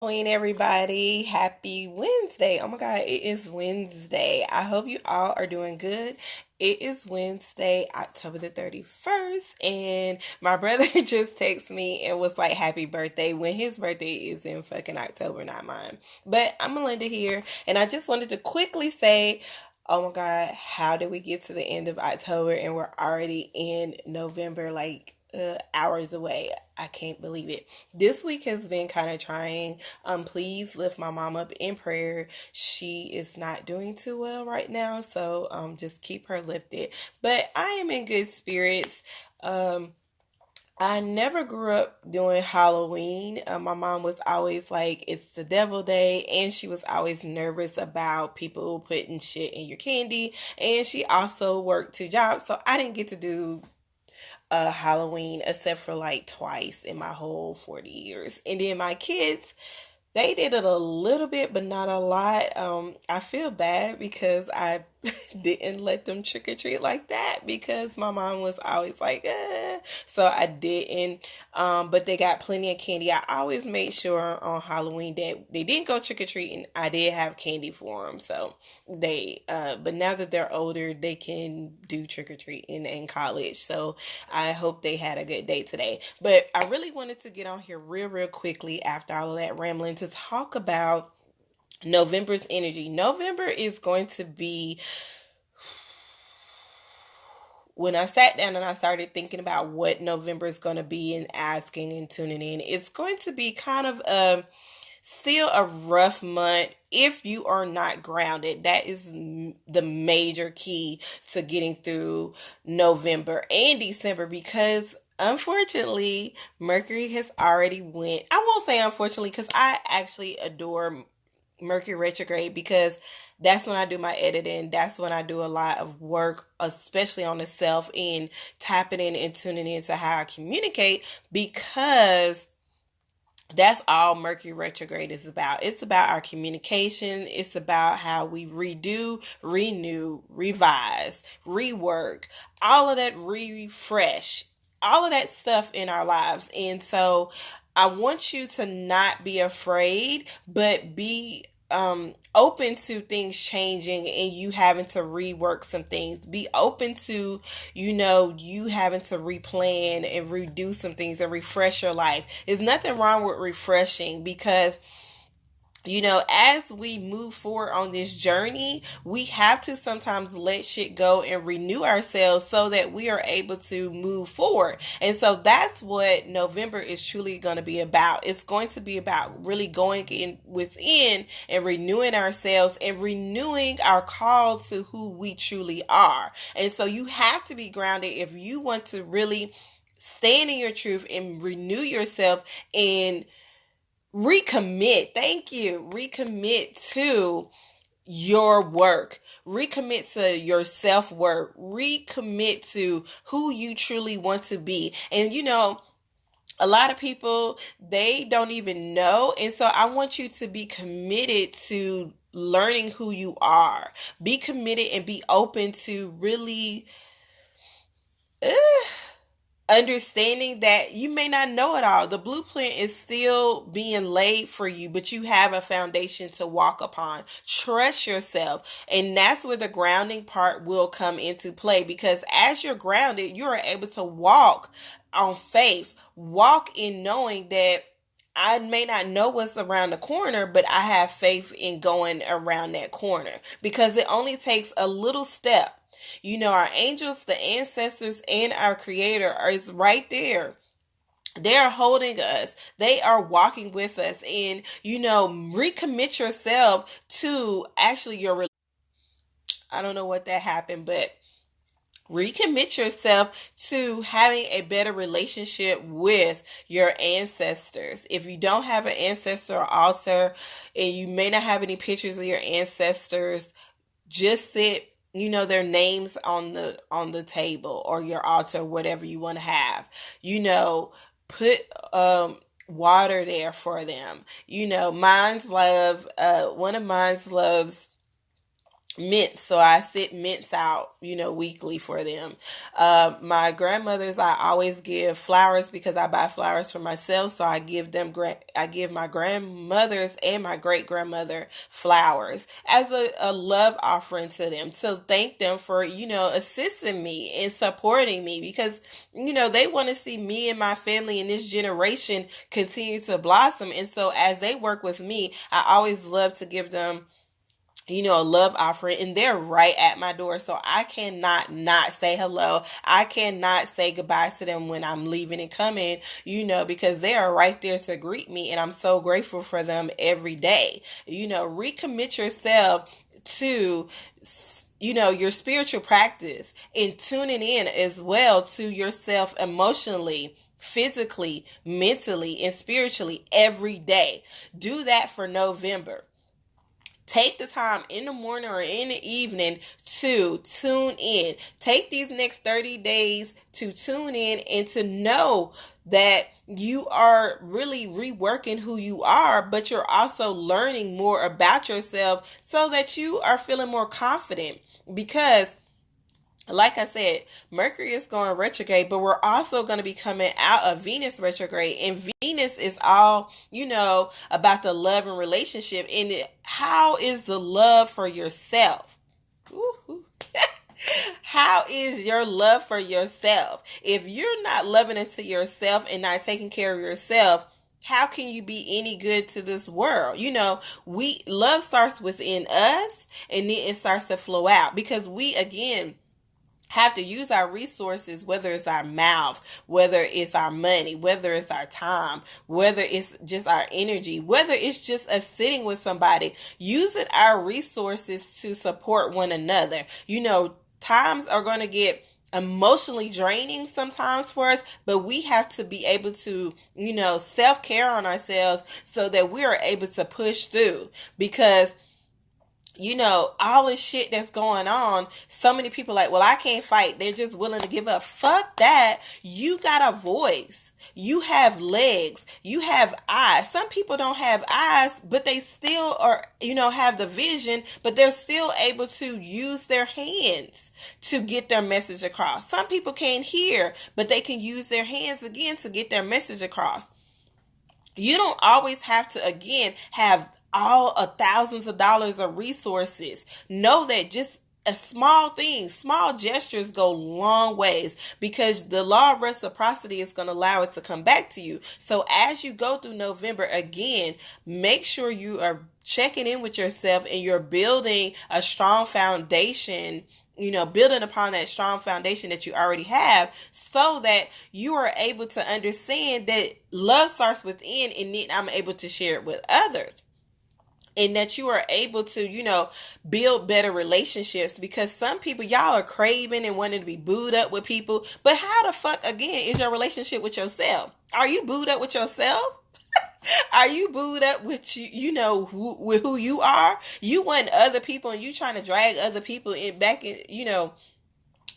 Morning, everybody. Happy Wednesday. Oh my God, it is Wednesday. I hope you all are doing good. It is Wednesday, October the 31st, and my brother just texted me and was like, happy birthday, when his birthday is in fucking October, not mine. But I'm Melinda here, and I just wanted to quickly say, oh my God, how did we get to the end of October and we're already in November, like hours away? I can't believe it. This week has been kind of trying. Please lift my mom up in prayer. She is not doing too well right now, so just keep her lifted. But I am in good spirits. Um, I never grew up doing Halloween. My mom was always like, it's the devil day, and she was always nervous about people putting shit in your candy. And she also worked two jobs, so I didn't get to do Halloween except for like twice in my whole 40 years. And then my kids, they did it a little bit, but not a lot. I feel bad because I didn't let them trick or treat like that because my mom was always like, so I didn't. But they got plenty of candy. I always made sure on Halloween that they didn't go trick or treating. I did have candy for them, so but now that they're older, they can do trick or treating in college. So I hope they had a good day today. But I really wanted to get on here real quickly after all of that rambling to talk about November's energy. November is going to be, when I sat down and I started thinking about what November is going to be and asking and tuning in, it's going to be kind of still a rough month if you are not grounded. That is the major key to getting through November and December, because unfortunately Mercury has already went. I won't say unfortunately, because I actually adore Mercury retrograde, because that's when I do my editing. That's when I do a lot of work, especially on the self and tapping in and tuning into how I communicate, because that's all Mercury retrograde is about. It's about our communication. It's about how we redo, renew, revise, rework, all of that, refresh, all of that stuff in our lives. And so I want you to not be afraid, but be open to things changing and you having to rework some things. Be open to, you having to replan and redo some things and refresh your life. There's nothing wrong with refreshing, because as we move forward on this journey, we have to sometimes let shit go and renew ourselves so that we are able to move forward. And so that's what November is truly going to be about. It's going to be about really going in within and renewing ourselves and renewing our call to who we truly are. And so you have to be grounded if you want to really stand in your truth and renew yourself and recommit. Thank you. Recommit to your work. Recommit to your self-worth. Recommit to who you truly want to be. And a lot of people, they don't even know. And so I want you to be committed to learning who you are. Be committed and be open to really understanding that you may not know it all. The blueprint is still being laid for you, but you have a foundation to walk upon. Trust yourself. And that's where the grounding part will come into play, because as you're grounded, you are able to walk on faith, walk in knowing that I may not know what's around the corner, but I have faith in going around that corner, because it only takes a little step. Our angels, the ancestors, and our creator is right there. They are holding us. They are walking with us. And, recommit yourself to actually I don't know what that happened, but recommit yourself to having a better relationship with your ancestors. If you don't have an ancestor or altar, and you may not have any pictures of your ancestors, just sit, their names on the table or your altar, whatever you want to have. Put water there for them. Mine's love, one of mine's loves mints. So I sit mints out, weekly for them. My grandmothers, I always give flowers because I buy flowers for myself. So I give my grandmothers and my great grandmother flowers as a love offering to them, to thank them for, assisting me and supporting me, because, they want to see me and my family in this generation continue to blossom. And so as they work with me, I always love to give them, a love offering, and they're right at my door. So I cannot not say hello. I cannot say goodbye to them when I'm leaving and coming, because they are right there to greet me. And I'm so grateful for them every day. Recommit yourself to, your spiritual practice, and tuning in as well to yourself emotionally, physically, mentally, and spiritually every day. Do that for November. Take the time in the morning or in the evening to tune in. Take these next 30 days to tune in and to know that you are really reworking who you are, but you're also learning more about yourself so that you are feeling more confident. Because like I said, Mercury is going retrograde, but we're also going to be coming out of Venus retrograde. And Venus is all, about the love and relationship. And how is the love for yourself? Ooh. How is your love for yourself? If you're not loving into yourself and not taking care of yourself, how can you be any good to this world? Love starts within us, and then it starts to flow out, because we, again, have to use our resources, whether it's our mouth, whether it's our money, whether it's our time, whether it's just our energy, whether it's just us sitting with somebody, using our resources to support one another. Times are going to get emotionally draining sometimes for us, but we have to be able to, self-care on ourselves so that we are able to push through. Because all this shit that's going on, so many people like, well, I can't fight. They're just willing to give up. Fuck that. You got a voice. You have legs. You have eyes. Some people don't have eyes, but they still are, have the vision, but they're still able to use their hands to get their message across. Some people can't hear, but they can use their hands again to get their message across. You don't always have to, again, have all of thousands of dollars of resources. Know that just a small thing, small gestures go long ways, because the law of reciprocity is going to allow it to come back to you. So as you go through November, again, make sure you are checking in with yourself and you're building a strong foundation, building upon that strong foundation that you already have, so that you are able to understand that love starts within, and then I'm able to share it with others. And that you are able to, build better relationships, because some people, y'all are craving and wanting to be booed up with people. But how the fuck, again, is your relationship with yourself? Are you booed up with yourself? Are you booed up with with who you are? You want other people, and you trying to drag other people back in,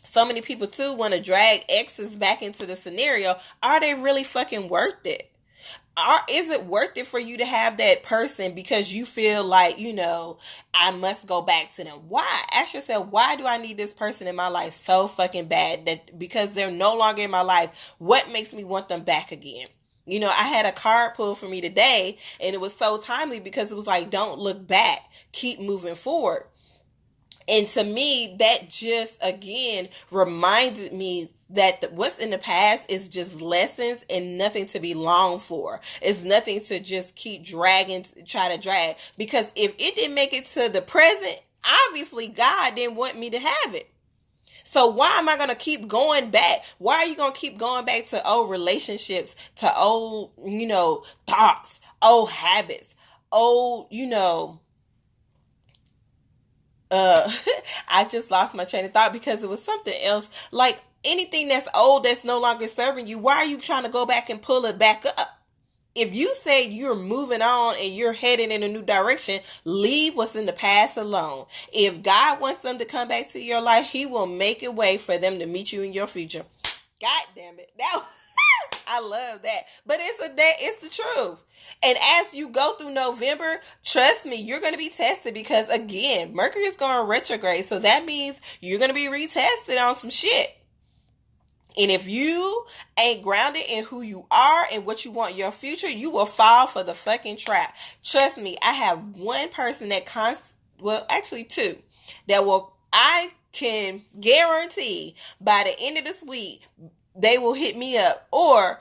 so many people too want to drag exes back into the scenario. Are they really fucking worth it? Is it worth it for you to have that person because you feel like, I must go back to them? Why? Ask yourself, why do I need this person in my life so fucking bad? That because they're no longer in my life, what makes me want them back again? I had a card pulled for me today, and it was so timely because it was like, don't look back, keep moving forward. And to me, that just, again, reminded me that what's in the past is just lessons and nothing to be longed for. It's nothing to just keep try to drag. Because if it didn't make it to the present, obviously God didn't want me to have it. So why am I going to keep going back? Why are you going to keep going back to old relationships, to old, thoughts, old habits, old, I just lost my train of thought because it was something else. Like anything that's old, that's no longer serving you, why are you trying to go back and pull it back up? If you say you're moving on and you're heading in a new direction, leave what's in the past alone. If God wants them to come back to your life, He will make a way for them to meet you in your future. God damn it. I love that. But it's the truth. And as you go through November, trust me, you're going to be tested because again, Mercury is going retrograde. So that means you're going to be retested on some shit. And if you ain't grounded in who you are and what you want your future, you will fall for the fucking trap. Trust me, I have one person that well, actually two, that will, I can guarantee by the end of this week, they will hit me up, or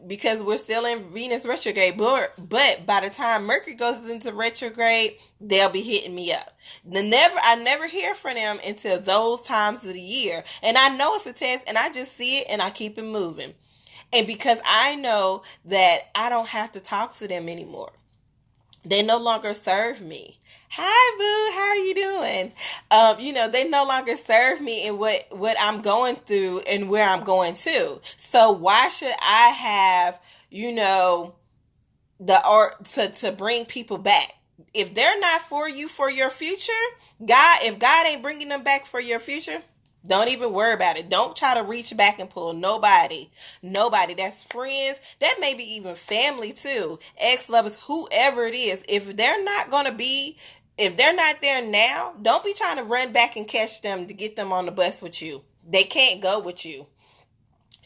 because we're still in Venus retrograde, but by the time Mercury goes into retrograde, they'll be hitting me up. I never hear from them until those times of the year, and I know it's a test, and I just see it and I keep it moving, and because I know that I don't have to talk to them anymore. They no longer serve me. Hi, boo. How are you doing? They no longer serve me in what I'm going through and where I'm going to. So why should I have, the art to bring people back? If they're not for you for your future, if God ain't bringing them back for your future, don't even worry about it. Don't try to reach back and pull nobody. Nobody. That's friends. That may be even family too. Ex-lovers, whoever it is. If they're not there now, don't be trying to run back and catch them to get them on the bus with you. They can't go with you.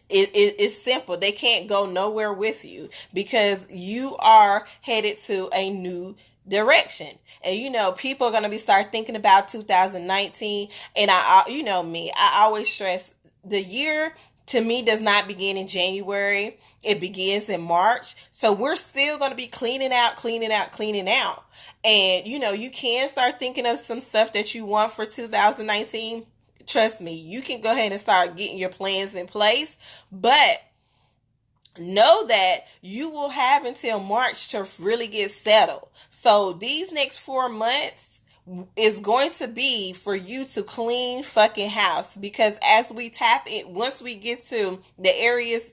It's simple. They can't go nowhere with you because you are headed to a new direction. And people are going to start thinking about 2019. And I always stress the year to me does not begin in January. It begins in March. So we're still going to be cleaning out. And you can start thinking of some stuff that you want for 2019. Trust me, you can go ahead and start getting your plans in place, but know that you will have until March to really get settled. So these next 4 months is going to be for you to clean fucking house, because as we tap in, once we get to the Aries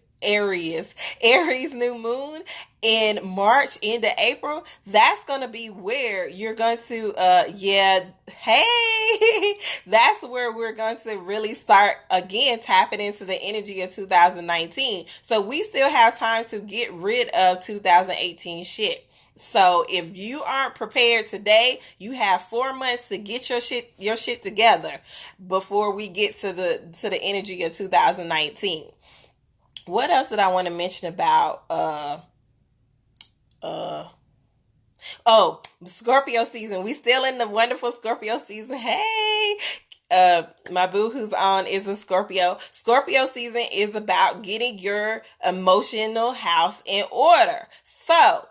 new moon in March into April, that's going to be where you're going to that's where we're going to really start again tapping into the energy of 2019. So we still have time to get rid of 2018 shit. So if you aren't prepared today, you have 4 months to get your shit together before we get to the energy of 2019. What else did I want to mention about Scorpio season? We still in the wonderful Scorpio season. Hey, my boo who's on is a Scorpio. Scorpio season is about getting your emotional house in order. So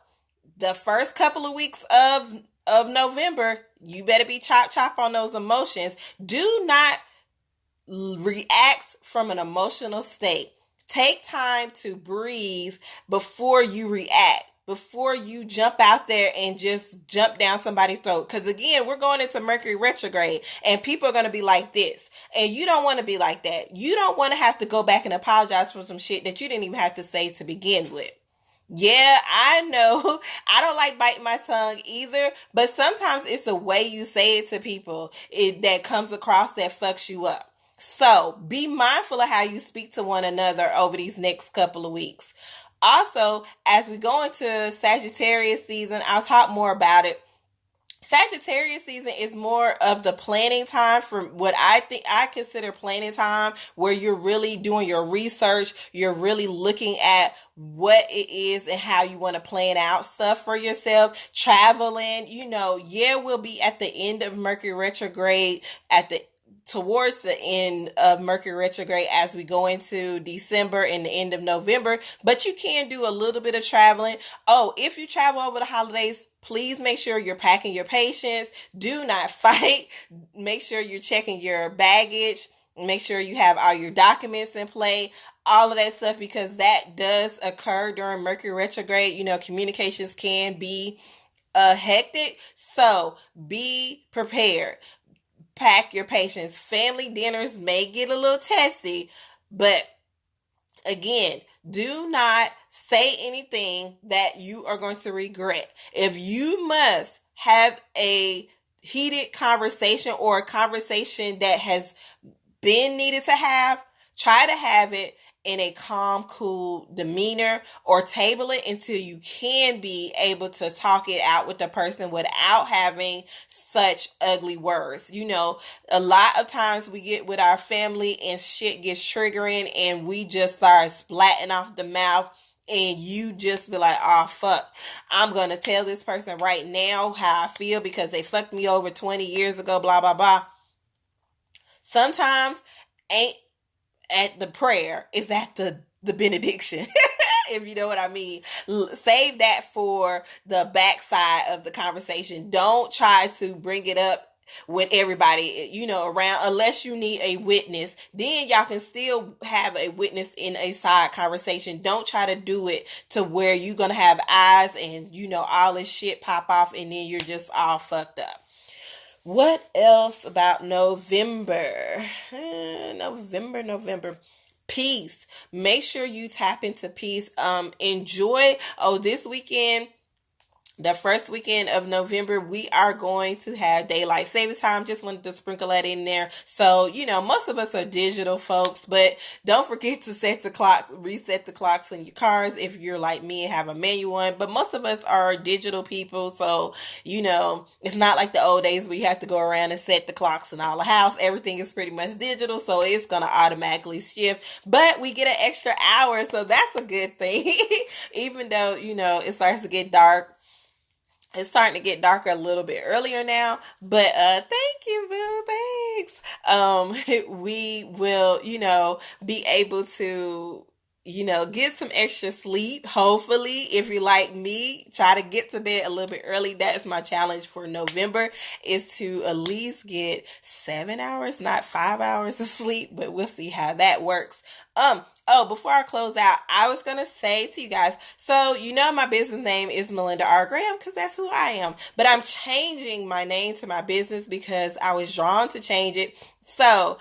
the first couple of weeks of November, you better be chop on those emotions. Do not react from an emotional state. Take time to breathe before you react, before you jump out there and just jump down somebody's throat. Because again, we're going into Mercury retrograde and people are going to be like this. And you don't want to be like that. You don't want to have to go back and apologize for some shit that you didn't even have to say to begin with. Yeah, I know. I don't like biting my tongue either, but sometimes it's the way you say it to people that comes across that fucks you up. So be mindful of how you speak to one another over these next couple of weeks. Also, as we go into Sagittarius season, I'll talk more about it. Sagittarius season is more of the planning time, from what I consider planning time, where you're really doing your research. You're really looking at what it is and how you want to plan out stuff for yourself. Traveling, we'll be at the end of Mercury retrograde towards the end of Mercury retrograde as we go into December and the end of November. But you can do a little bit of traveling. Oh, if you travel over the holidays, please make sure you're packing your patience. Do not fight. Make sure you're checking your baggage. Make sure you have all your documents in play. All of that stuff, because that does occur during Mercury retrograde. Communications can be hectic. So be prepared. Pack your patience. Family dinners may get a little testy, but again, do not say anything that you are going to regret. If you must have a heated conversation or a conversation that has been needed to have, try to have it in a calm, cool demeanor, or table it until you can be able to talk it out with the person without having such ugly words. You know, a lot of times we get with our family and shit gets triggering and we just start splatting off the mouth, and you just be like, oh fuck, I'm gonna tell this person right now how I feel because they fucked me over 20 years ago, blah blah blah. Sometimes ain't at the prayer, is at the benediction. If you know what I mean. Save that for the backside of the conversation. Don't try to bring it up when everybody, you know, around, unless you need a witness. Then y'all can still have a witness in a side conversation. Don't try to do it to where you're gonna have eyes and, you know, all this shit pop off and then you're just all fucked up. What else about November? November. Peace. Make sure you tap into peace. Enjoy. Oh, this weekend, the first weekend of November, we are going to have daylight savings time. Just wanted to sprinkle that in there. So, you know, most of us are digital folks, but don't forget to reset the clocks in your cars if you're like me and have a manual one. But most of us are digital people. So, you know, it's not like the old days where you have to go around and set the clocks in all the house. Everything is pretty much digital. So it's going to automatically shift, but we get an extra hour. So that's a good thing. Even though, you know, it starts to get dark. It's starting to get darker a little bit earlier now, but thank you, boo. Thanks. We will, you know, be able to, you know, get some extra sleep. Hopefully, if you're like me, try to get to bed a little bit early. That is my challenge for November, is to at least get 7 hours, not 5 hours of sleep, but we'll see how that works. Before I close out, I was going to say to you guys, so you know my business name is Melinda R. Graham because that's who I am. But I'm changing my name to my business because I was drawn to change it. So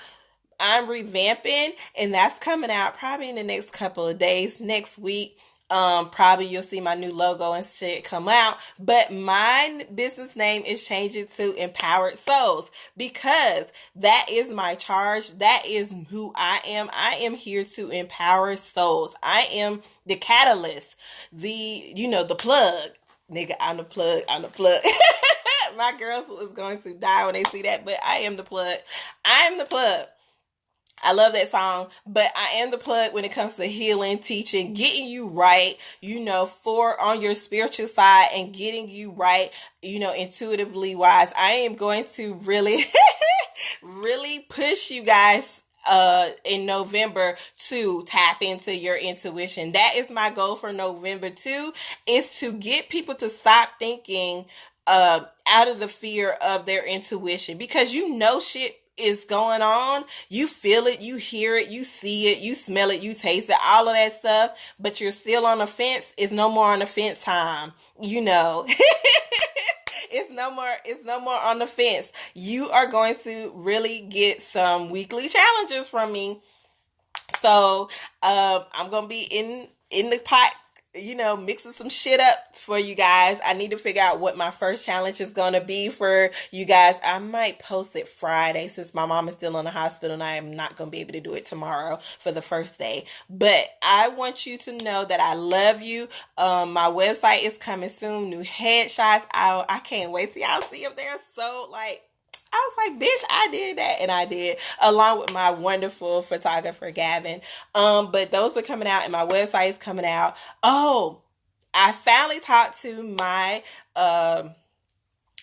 I'm revamping, and that's coming out probably in the next couple of days. Next week, probably you'll see my new logo and shit come out. But my business name is changing to Empowered Souls because that is my charge. That is who I am. I am here to empower souls. I am the catalyst, the plug. Nigga, I'm the plug. My girls is going to die when they see that, but I am the plug. I am the plug. I love that song, but I am the plug when it comes to healing, teaching, getting you right, you know, for on your spiritual side and getting you right, you know, intuitively wise. I am going to really, really push you guys in November to tap into your intuition. That is my goal for November too, is to get people to stop thinking out of the fear of their intuition, because you know shit is going on. You feel it, you hear it, you see it, you smell it, you taste it, all of that stuff, but you're still on the fence. It's no more on the fence time, you know. It's no more on the fence. You are going to really get some weekly challenges from me. So I'm gonna be in the pot, you know, mixing some shit up for you guys. I need to figure out what my first challenge is going to be for you guys. I might post it Friday since my mom is still in the hospital and I am not going to be able to do it tomorrow for the first day. But I want you to know that I love you. My website is coming soon. New headshots. I can't wait till y'all see them. They're so like, I was like, bitch, I did that. And I did, along with my wonderful photographer, Gavin. But those are coming out and my website is coming out. Oh, I finally talked to my,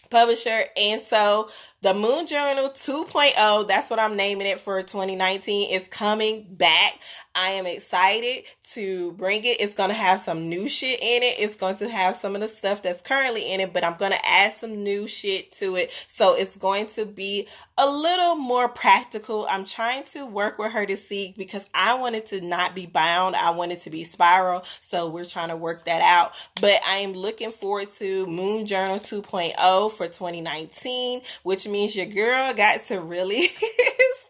publisher, and so the Moon Journal 2.0, that's what I'm naming it for 2019, is coming back. I am excited to bring it. It's going to have some new shit in it. It's going to have some of the stuff that's currently in it, but I'm going to add some new shit to it. So it's going to be a little more practical. I'm trying to work with her to see, because I want it to not be bound. I want it to be spiral. So we're trying to work that out. But I am looking forward to Moon Journal 2.0 for 2019, which means your girl got to really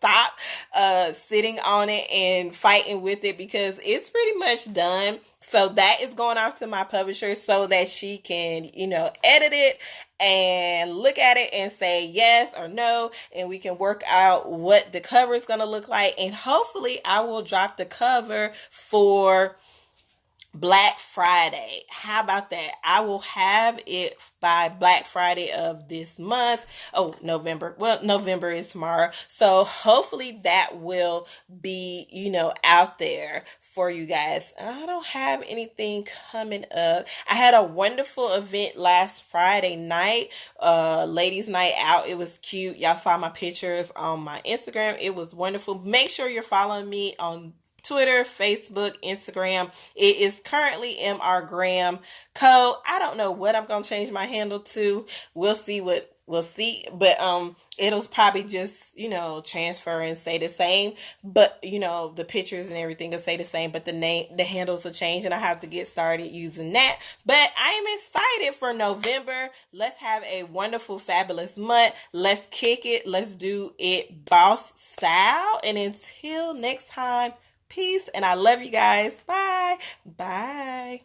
stop sitting on it and fighting with it because it's pretty much done. So that is going off to my publisher so that she can, edit it and look at it and say yes or no, and we can work out what the cover is going to look like. And hopefully I will drop the cover for Black Friday. How about that? I will have it by Black Friday of this month. Oh, November. Well, November is tomorrow. So hopefully that will be, out there for you guys. I don't have anything coming up. I had a wonderful event last Friday night, ladies night out. It was cute. Y'all saw my pictures on my Instagram. It was wonderful. Make sure you're following me on Twitter, Facebook, Instagram. It is currently MR Graham Co. I don't know what I'm gonna change my handle to. We'll see. But it'll probably just, transfer and stay the same. But the pictures and everything will stay the same, but the handles will change, and I have to get started using that. But I am excited for November. Let's have a wonderful, fabulous month. Let's kick it. Let's do it boss style. And until next time, peace, and I love you guys. Bye. Bye.